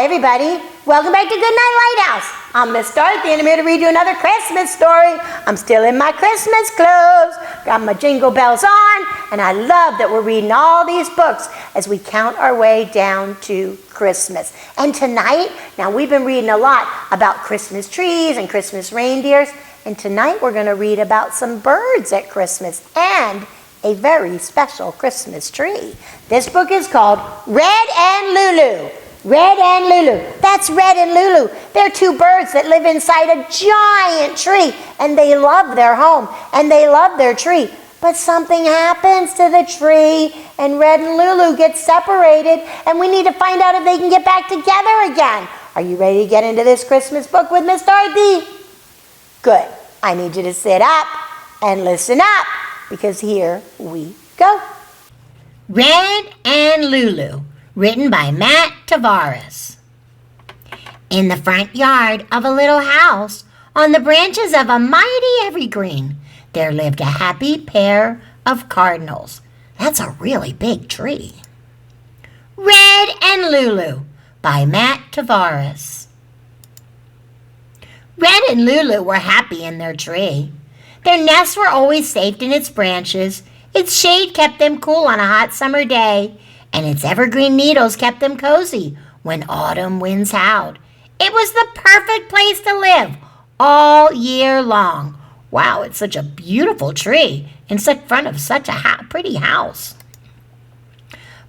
everybody. Welcome back to Goodnight Lighthouse. I'm Miss Dorothy and I'm here to read you another Christmas story. I'm still in my Christmas clothes, got my jingle bells on, and I love that we're reading all these books as we count our way down to Christmas. And tonight, now we've been reading a lot about Christmas trees and Christmas reindeers, and tonight we're going to read about some birds at Christmas and a very special Christmas tree. This book is called Red and Lulu. Red and Lulu. That's Red and Lulu. They're two birds that live inside a giant tree, and they love their home, and they love their tree. But something happens to the tree, and Red and Lulu get separated, and we need to find out if they can get back together again. Are you ready to get into this Christmas book with Miss Dorothy? Good. I need you to sit up and listen up, because here we go. Red and Lulu. Written by Matt Tavares. In the front yard of a little house, on the branches of a mighty evergreen, there lived a happy pair of cardinals. That's a really big tree. Red and Lulu by Matt Tavares. Red and Lulu were happy in their tree. Their nests were always safe in its branches. Its shade kept them cool on a hot summer day, and its evergreen needles kept them cozy when autumn winds howled. It was the perfect place to live all year long. Wow, it's such a beautiful tree in front of such a pretty house.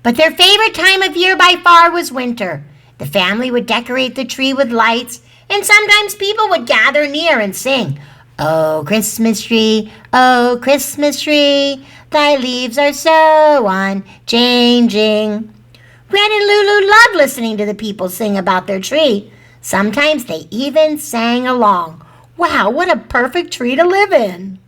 But their favorite time of year by far was winter. The family would decorate the tree with lights, and sometimes people would gather near and sing, "Oh, Christmas tree, oh, Christmas tree, thy leaves are so unchanging." Red and Lulu loved listening to the people sing about their tree. Sometimes they even sang along. Wow, what a perfect tree to live in.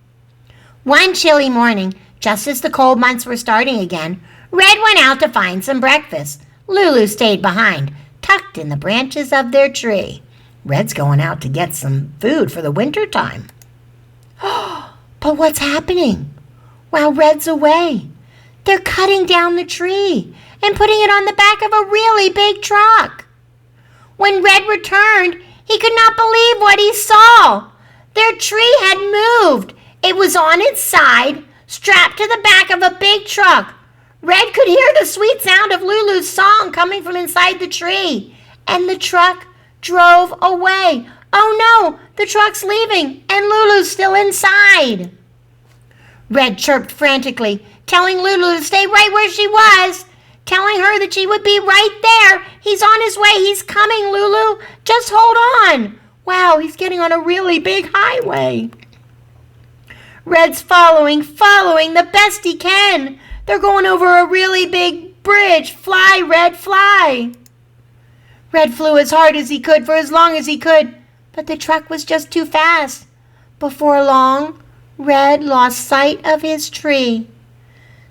One chilly morning, just as the cold months were starting again, Red went out to find some breakfast. Lulu stayed behind, tucked in the branches of their tree. Red's going out to get some food for the winter time. But what's happening? While Red's away, they're cutting down the tree and putting it on the back of a really big truck. When Red returned, he could not believe what he saw. Their tree had moved. It was on its side, strapped to the back of a big truck. Red could hear the sweet sound of Lulu's song coming from inside the tree, and the truck drove away. Oh no, the truck's leaving, and Lulu's still inside. Red chirped frantically, telling Lulu to stay right where she was, telling her that she would be right there. "He's on his way. He's coming, Lulu. Just hold on." Wow, he's getting on a really big highway. Red's following the best he can. They're going over a really big bridge. Fly, Red, fly. Red flew as hard as he could for as long as he could, but the truck was just too fast. Before long, Red lost sight of his tree.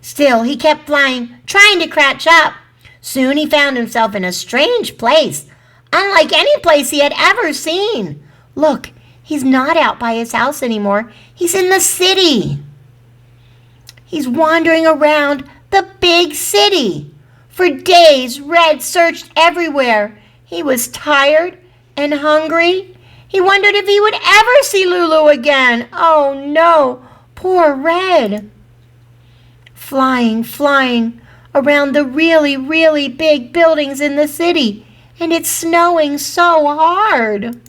Still, he kept flying, trying to catch up. Soon he found himself in a strange place, unlike any place he had ever seen. Look, he's not out by his house anymore. He's in the city. He's wandering around the big city. For days, Red searched everywhere. He was tired and hungry. He wondered if he would ever see Lulu again. Oh no, poor Red. Flying around the really, really big buildings in the city, and it's snowing so hard.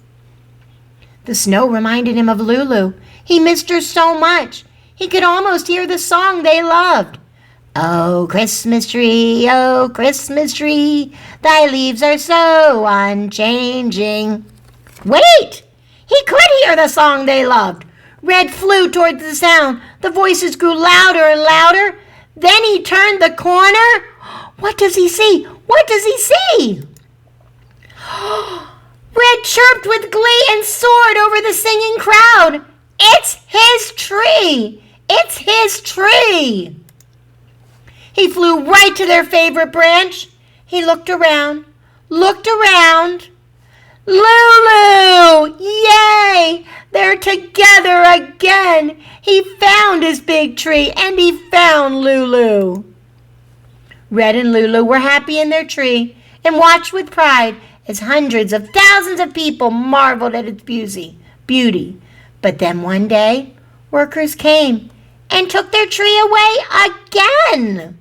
The snow reminded him of Lulu. He missed her so much. He could almost hear the song they loved. "Oh, Christmas tree, thy leaves are so unchanging." Wait! He could hear the song they loved. Red flew towards the sound. The voices grew louder and louder. Then he turned the corner. What does he see? What does he see? Red chirped with glee and soared over the singing crowd. It's his tree! It's his tree! He flew right to their favorite branch. He looked around. Lulu! Yay! They're together again. He found his big tree, and he found Lulu. Red and Lulu were happy in their tree and watched with pride as hundreds of thousands of people marveled at its beauty. But then one day, workers came and took their tree away again.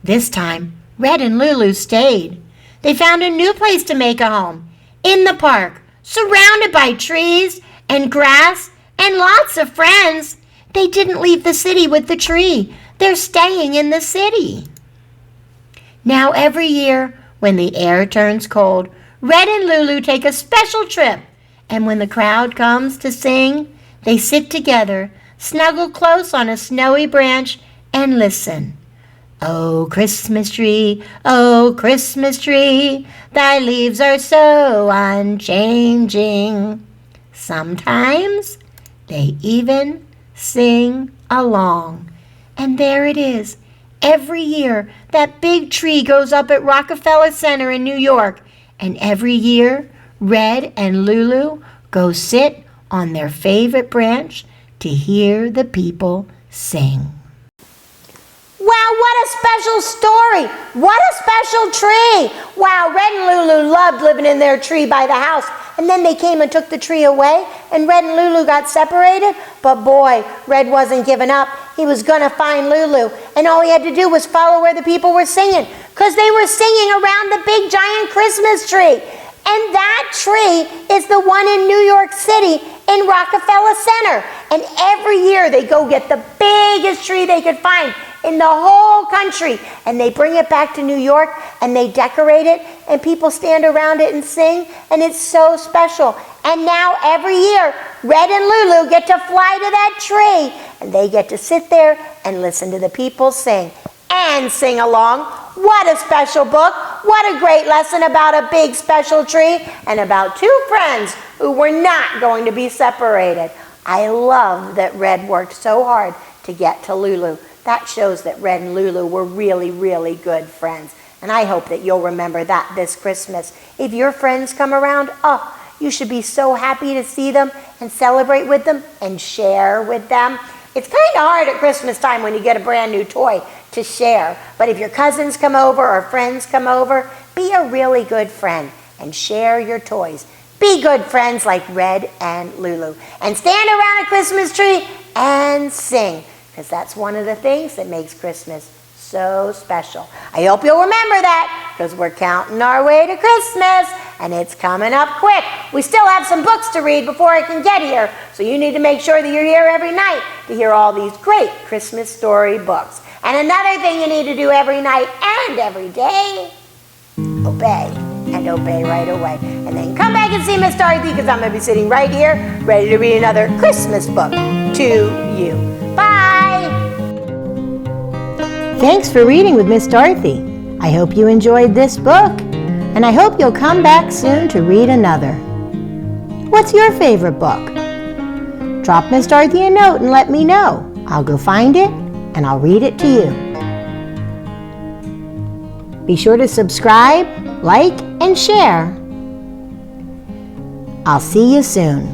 This time, Red and Lulu stayed. They found a new place to make a home, in the park, surrounded by trees and grass and lots of friends. They didn't leave the city with the tree. They're staying in the city. Now every year, when the air turns cold, Red and Lulu take a special trip. And when the crowd comes to sing, they sit together, snuggle close on a snowy branch, and listen. Oh, Christmas tree, thy leaves are so unchanging. Sometimes they even sing along. And there it is. Every year, that big tree goes up at Rockefeller Center in New York. And every year, Red and Lulu go sit on their favorite branch to hear the people sing. Wow, what a special story! What a special tree! Wow, Red and Lulu loved living in their tree by the house. And then they came and took the tree away, and Red and Lulu got separated. But boy, Red wasn't giving up. He was going to find Lulu, and all he had to do was follow where the people were singing, because they were singing around the big giant Christmas tree. And that tree is the one in New York City in Rockefeller Center. And every year they go get the biggest tree they could find in the whole country. And they bring it back to New York and they decorate it and people stand around it and sing. And it's so special. And now every year, Red and Lulu get to fly to that tree. And they get to sit there and listen to the people sing. And sing along. What a special book. What a great lesson about a big special tree and about two friends who were not going to be separated. I love that Red worked so hard to get to Lulu. That shows that Red and Lulu were really, really good friends. And I hope that you'll remember that this Christmas. If your friends come around, you should be so happy to see them and celebrate with them and share with them. It's kind of hard at Christmas time when you get a brand new toy to share. But if your cousins come over or friends come over, be a really good friend and share your toys. Be good friends like Red and Lulu. And stand around a Christmas tree and sing, because that's one of the things that makes Christmas so special. I hope you'll remember that, because we're counting our way to Christmas, and it's coming up quick. We still have some books to read before I can get here, so you need to make sure that you're here every night to hear all these great Christmas story books. And another thing you need to do every night and every day, obey, and obey right away. And then come back and see Miss Dorothy, because I'm going to be sitting right here ready to read another Christmas book to you. Bye! Thanks for reading with Miss Dorothy. I hope you enjoyed this book, and I hope you'll come back soon to read another. What's your favorite book? Drop Miss Dorothy a note and let me know. I'll go find it and I'll read it to you. Be sure to subscribe, like, and share. I'll see you soon.